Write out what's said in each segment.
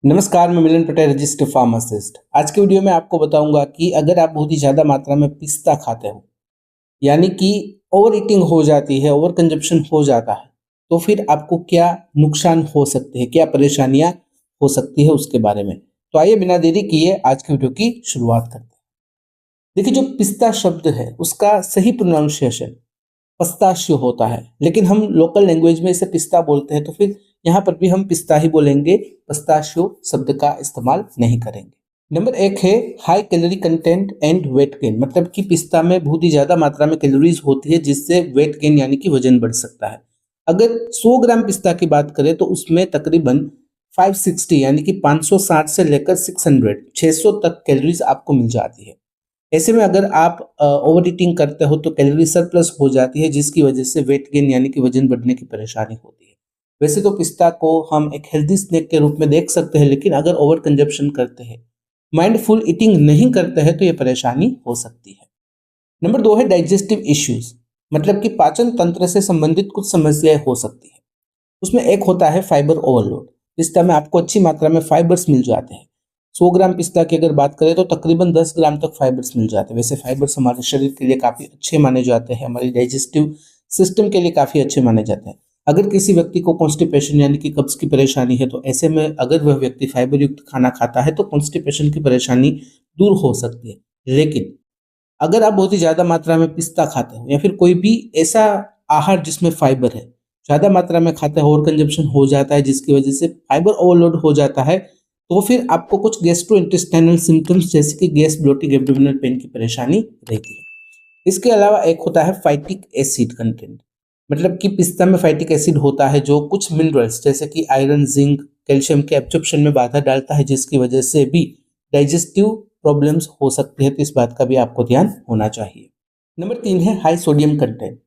नमस्कार, मैं मिलन Patel, registered pharmacist. आज के वीडियो में आपको बताऊंगा कि अगर आप बहुत ही ज़्यादा मात्रा में पिस्ता खाते हो, यानी कि ओवर ईटिंग हो जाती है, ओवर कंजप्शन हो जाता है, तो फिर आपको क्या नुकसान हो सकते हैं, क्या परेशानियां हो सकती है उसके बारे में। तो आइए बिना देरी किए आज की वीडियो की शुरुआत करते हैं। देखिए, जो पिस्ता शब्द है उसका सही प्रोनाउंसिएशन पिस्ताशियो होता है, लेकिन हम लोकल लैंग्वेज में इसे पिस्ता बोलते हैं, तो फिर यहाँ पर भी हम पिस्ता ही बोलेंगे, पिस्ताशियो शब्द का इस्तेमाल नहीं करेंगे। नंबर एक है high calorie content and weight gain, मतलब कि पिस्ता में बहुत ही ज्यादा मात्रा में कैलोरीज होती है जिससे वेट गेन यानी कि वजन बढ़ सकता है। अगर 100 ग्राम पिस्ता की बात करें तो उसमें तकरीबन 560 यानी कि 560 से लेकर 600 तक कैलोरीज आपको मिल जाती है। ऐसे में अगर आप ओवर ईटिंग करते हो तो कैलोरी सरप्लस हो जाती है, जिसकी वजह से वेट गेन यानी कि वजन बढ़ने की परेशानी होती है। वैसे तो पिस्ता को हम एक हेल्दी स्नैक के रूप में देख सकते हैं, लेकिन अगर ओवर कंजप्शन करते हैं, माइंडफुल ईटिंग नहीं करते हैं, तो ये परेशानी हो सकती है। नंबर दो है डाइजेस्टिव इश्यूज, मतलब कि पाचन तंत्र से संबंधित कुछ समस्याएं हो सकती है। उसमें एक होता है फाइबर ओवरलोड। पिस्ता में आपको अच्छी मात्रा में फाइबर्स मिल जाते हैं। 100 ग्राम पिस्ता की अगर बात करें तो तकरीबन 10 ग्राम तक फाइबर्स मिल जाते हैं। वैसे फाइबर्स हमारे शरीर के लिए काफ़ी अच्छे माने जाते हैं, हमारी डाइजेस्टिव सिस्टम के लिए काफ़ी अच्छे माने जाते हैं। अगर किसी व्यक्ति को कॉन्स्टिपेशन यानी कि कब्ज की परेशानी है, तो ऐसे में अगर वह व्यक्ति फाइबर युक्त खाना खाता है तो कॉन्स्टिपेशन की परेशानी दूर हो सकती है। लेकिन अगर आप बहुत ही ज़्यादा मात्रा में पिस्ता खाते हो या फिर कोई भी ऐसा आहार जिसमें फाइबर है, ज़्यादा मात्रा में खाते हैं, ओवर कंजप्शन हो जाता है जिसकी वजह से फाइबर ओवरलोड हो जाता है, तो फिर आपको कुछ गैस्ट्रो इंटेस्टाइनल सिम्टम्स जैसे कि गैस, ब्लोटिंग, एब्डोमिनल पेन की परेशानी रहती है। इसके अलावा एक होता है फाइटिक एसिड कंटेंट, मतलब कि पिस्ता में फाइटिक एसिड होता है जो कुछ मिनरल्स जैसे कि आयरन, जिंक, कैल्शियम के एब्जॉर्प्शन में बाधा डालता है, जिसकी वजह से भी डाइजेस्टिव प्रॉब्लम्स हो सकती है। तो इस बात का भी आपको ध्यान होना चाहिए। नंबर तीन है हाई सोडियम कंटेंट।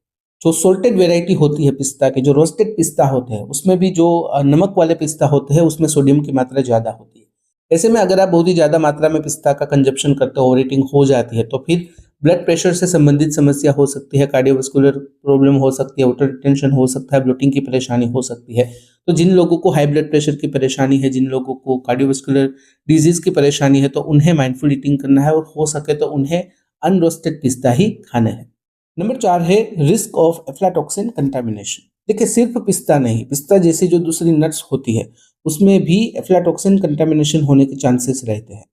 जो सोल्टेड वेराइटी होती है पिस्ता के, जो रोस्टेड पिस्ता होते हैं, उसमें भी जो नमक वाले पिस्ता होते हैं उसमें सोडियम की मात्रा ज़्यादा होती है। ऐसे में अगर आप बहुत ही ज़्यादा मात्रा में पिस्ता का कंजप्शन करते हो, ओवर ईटिंग हो जाती है, तो फिर ब्लड प्रेशर से संबंधित समस्या हो सकती है, कार्डियोवास्कुलर प्रॉब्लम हो सकती है, वाटर रिटेंशन हो सकता है, ब्लोटिंग की परेशानी हो सकती है। तो जिन लोगों को हाई ब्लड प्रेशर की परेशानी है, जिन लोगों को कार्डियोवास्कुलर डिजीज की परेशानी है, तो उन्हें माइंडफुल ईटिंग करना है और हो सके तो उन्हें अनरोस्टेड पिस्ता ही खाना है। नंबर चार है रिस्क ऑफ एफ्लाटॉक्सिन कंटामिनेशन। देखिए, सिर्फ पिस्ता नहीं, पिस्ता जैसी जो दूसरी नट्स होती है उसमें भी एफ्लाटॉक्सिन कंटामिनेशन होने के चांसेस रहते हैं।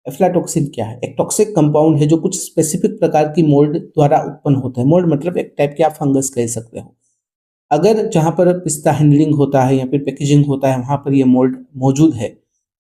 एफ्लाटॉक्सिन क्या है? एक टॉक्सिक कंपाउंड है जो कुछ स्पेसिफिक प्रकार की मोल्ड द्वारा उत्पन्न होता है। मोल्ड मतलब एक टाइप के आप फंगस कह सकते हो। अगर जहाँ पर पिस्ता हैंडलिंग होता है या फिर पैकेजिंग होता है वहाँ पर ये मोल्ड मौजूद है,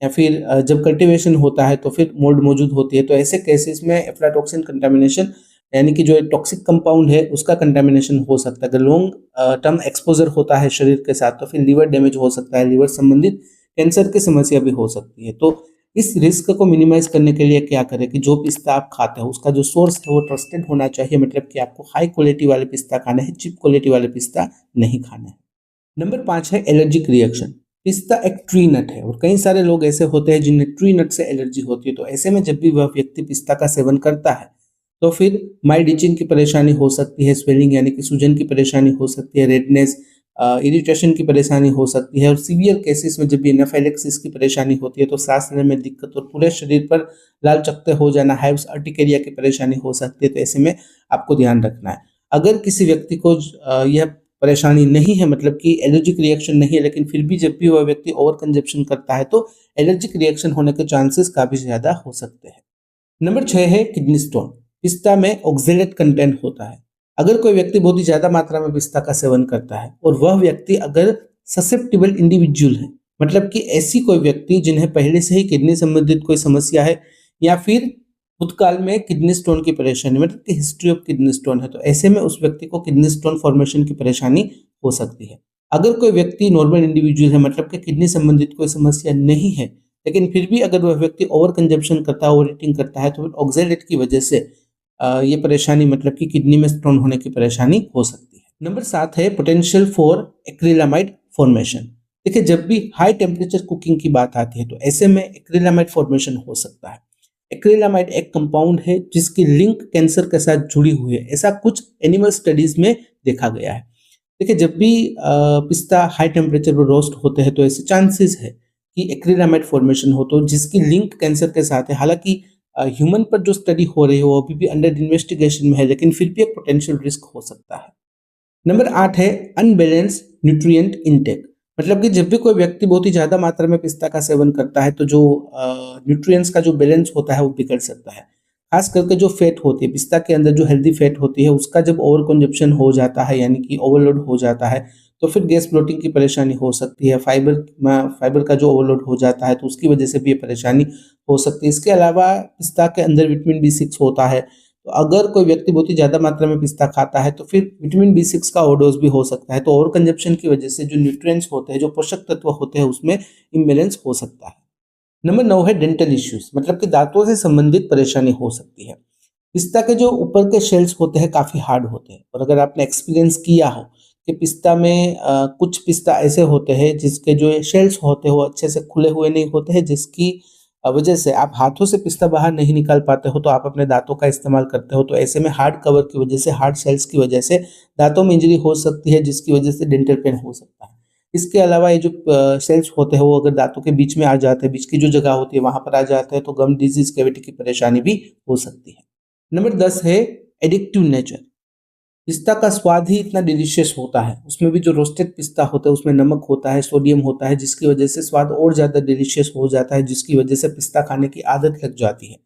या फिर जब कल्टीवेशन होता है तो फिर मोल्ड मौजूद होती है, तो ऐसे केसेस में एफ्लाटॉक्सिन कंटामिनेशन यानी कि जो टॉक्सिक कंपाउंड है उसका कंटामिनेशन हो सकता है। अगर लॉन्ग टर्म एक्सपोजर होता है शरीर के साथ तो फिर लीवर डैमेज हो सकता है, लीवर संबंधित कैंसर की समस्या भी हो सकती है। तो इस रिस्क को मिनिमाइज करने के लिए क्या करें कि जो पिस्ता आप खाते हो उसका जो सोर्स है वो ट्रस्टेड होना चाहिए, मतलब कि आपको हाई क्वालिटी वाले पिस्ता खाना है, चीप क्वालिटी वाले पिस्ता नहीं खाना है। नंबर पाँच है एलर्जिक रिएक्शन। पिस्ता एक ट्री नट है और कई सारे लोग ऐसे होते हैं जिन्हें ट्री नट से एलर्जी होती है। तो ऐसे में जब भी वह व्यक्ति पिस्ता का सेवन करता है तो फिर माइल्ड इचिंग की परेशानी हो सकती है, स्वेलिंग यानी कि सूजन की परेशानी हो सकती है, रेडनेस, इरिटेशन की परेशानी हो सकती है, और सीवियर केसेस में जब भी एनाफाइलेक्सिस की परेशानी होती है तो सांस लेने में दिक्कत और पूरे शरीर पर लाल चकत्ते हो जाना, हाइव्स, अर्टिकेरिया की परेशानी हो सकती है। तो ऐसे में आपको ध्यान रखना है। अगर किसी व्यक्ति को यह परेशानी नहीं है, मतलब कि एलर्जिक रिएक्शन नहीं है, लेकिन फिर भी जब भी वह व्यक्ति ओवर कंजप्शन करता है तो एलर्जिक रिएक्शन होने के चांसेस काफी ज्यादा हो सकते हैं। नंबर छह है किडनी स्टोन। पिस्ता में ऑक्जेलेट कंटेंट होता है। अगर कोई व्यक्ति बहुत ही ज्यादा मात्रा में पिस्ता का सेवन करता है और वह व्यक्ति अगर ससेप्टिबल इंडिविजुअल है, मतलब कि ऐसी कोई व्यक्ति जिन्हें पहले से ही किडनी संबंधित कोई समस्या है या फिर भूतकाल में किडनी स्टोन की परेशानी, मतलब कि हिस्ट्री ऑफ किडनी स्टोन है, तो ऐसे में उस व्यक्ति को किडनी स्टोन फॉर्मेशन की परेशानी हो सकती है। अगर कोई व्यक्ति नॉर्मल इंडिविजुअल है, मतलब कि किडनी संबंधित कोई समस्या नहीं है, लेकिन फिर भी अगर वह व्यक्ति ओवर कंजप्शन करता है, ओवर ईटिंग करता है, तो फिर ऑक्जेलेट की वजह से ये परेशानी, मतलब कि किडनी में स्टोन होने की परेशानी हो सकती है। नंबर सात है पोटेंशियल फॉर एक्रिलामाइड फॉर्मेशन। देखिए, जब भी हाई टेम्परेचर कुकिंग की बात आती है तो ऐसे में एक्रिलामाइड फॉर्मेशन हो सकता है। एक्रिलामाइड एक कंपाउंड है जिसकी लिंक कैंसर के साथ जुड़ी हुई है, ऐसा कुछ एनिमल स्टडीज में देखा गया है। देखिए, जब भी पिस्ता हाई टेम्परेचर पर रोस्ट होते हैं तो ऐसे चांसेस है कि एक्रिलामाइड फॉर्मेशन हो, तो जिसकी लिंक कैंसर के साथ है। हालांकि ह्यूमन पर जो स्टडी हो रही है वो अभी भी अंडर इन्वेस्टिगेशन में है, लेकिन फिर भी एक पोटेंशियल रिस्क हो सकता है। नंबर 8 है अनबैलेंस न्यूट्रिएंट इनटेक। मतलब कि जब भी कोई व्यक्ति बहुत ही ज़्यादा मात्रा में पिस्ता का सेवन करता है तो जो न्यूट्रिएंट्स का जो बैलेंस होता है वो बिगड़ सकता है। खास करके जो फैट होती है, पिस्ता के अंदर जो हेल्दी फैट होती है उसका जब ओवर कंजप्शन हो जाता है, यानी कि ओवरलोड हो जाता है, तो फिर गैस ब्लोटिंग की परेशानी हो सकती है। फाइबर का जो ओवरलोड हो जाता है तो उसकी वजह से भी ये परेशानी हो सकती है। इसके अलावा पिस्ता के अंदर विटामिन B6 होता है, तो अगर कोई व्यक्ति बहुत ही ज़्यादा मात्रा में पिस्ता खाता है तो फिर विटामिन B6 का ओवरडोज भी हो सकता है। तो ओवर कंजप्शन की वजह से जो न्यूट्रिएंट्स होते हैं, जो पोषक तत्व होते हैं, उसमें इम्बैलेंस हो सकता है। नंबर 9 है डेंटल इश्यूज, मतलब कि दांतों से संबंधित परेशानी हो सकती है। पिस्ता के जो ऊपर के शेल्स होते हैं काफ़ी हार्ड होते हैं, और अगर आपने एक्सपीरियंस किया हो कि पिस्ता में कुछ पिस्ता ऐसे होते हैं जिसके जो शेल्स होते हैं वो अच्छे से खुले हुए नहीं होते हैं, जिसकी वजह से आप हाथों से पिस्ता बाहर नहीं निकाल पाते हो, तो आप अपने दांतों का इस्तेमाल करते हो। तो ऐसे में हार्ड कवर की वजह से, हार्ड शेल्स की वजह से दांतों में इंजरी हो सकती है, जिसकी वजह से डेंटल पेन हो सकता है। इसके अलावा ये जो सेल्स होते हैं वो अगर दांतों के बीच में आ जाते हैं, बीच की जो जगह होती है वहां पर आ जाते हैं, तो गम डिजीज, कैविटी की परेशानी भी हो सकती है। नंबर 10 है एडिक्टिव नेचर। पिस्ता का स्वाद ही इतना डिलीशियस होता है, उसमें भी जो रोस्टेड पिस्ता होता है उसमें नमक होता है, सोडियम होता है, जिसकी वजह से स्वाद और ज़्यादा डिलीशियस हो जाता है, जिसकी वजह से पिस्ता खाने की आदत लग जाती है।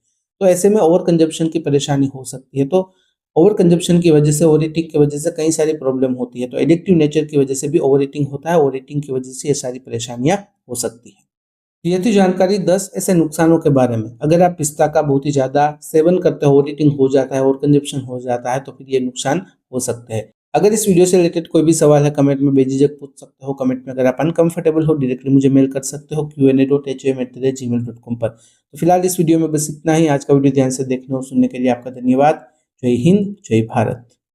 तो ऐसे में ओवर कंजप्शन की परेशानी हो सकती है। तो ओवर कंजप्शन की वजह से, ओवर ईटिंग की वजह से कई सारी प्रॉब्लम होती है। तो एडिक्टिव नेचर की वजह से भी ओवर ईटिंग होता है, ओवर ईटिंग की वजह से ये सारी परेशानियां हो सकती है। ये थी जानकारी 10 ऐसे नुकसानों के बारे में। अगर आप पिस्ता का बहुत ही ज़्यादा सेवन करते हो, ओवर ईटिंग हो जाता है, ओवर कंजप्शन हो जाता है, तो फिर ये नुकसान हो सकते हैं। अगर इस वीडियो से रिलेटेड कोई भी सवाल है कमेंट में बेझिझक पूछ सकते हो। कमेंट में अगर आप अनकंफर्टेबल हो डायरेक्टली मुझे मेल कर सकते हो qa.hom@gmail.com पर। तो फिलहाल इस वीडियो में बस इतना ही। आज का वीडियो ध्यान से देखने और सुनने के लिए आपका धन्यवाद। जय हिंद, जय भारत।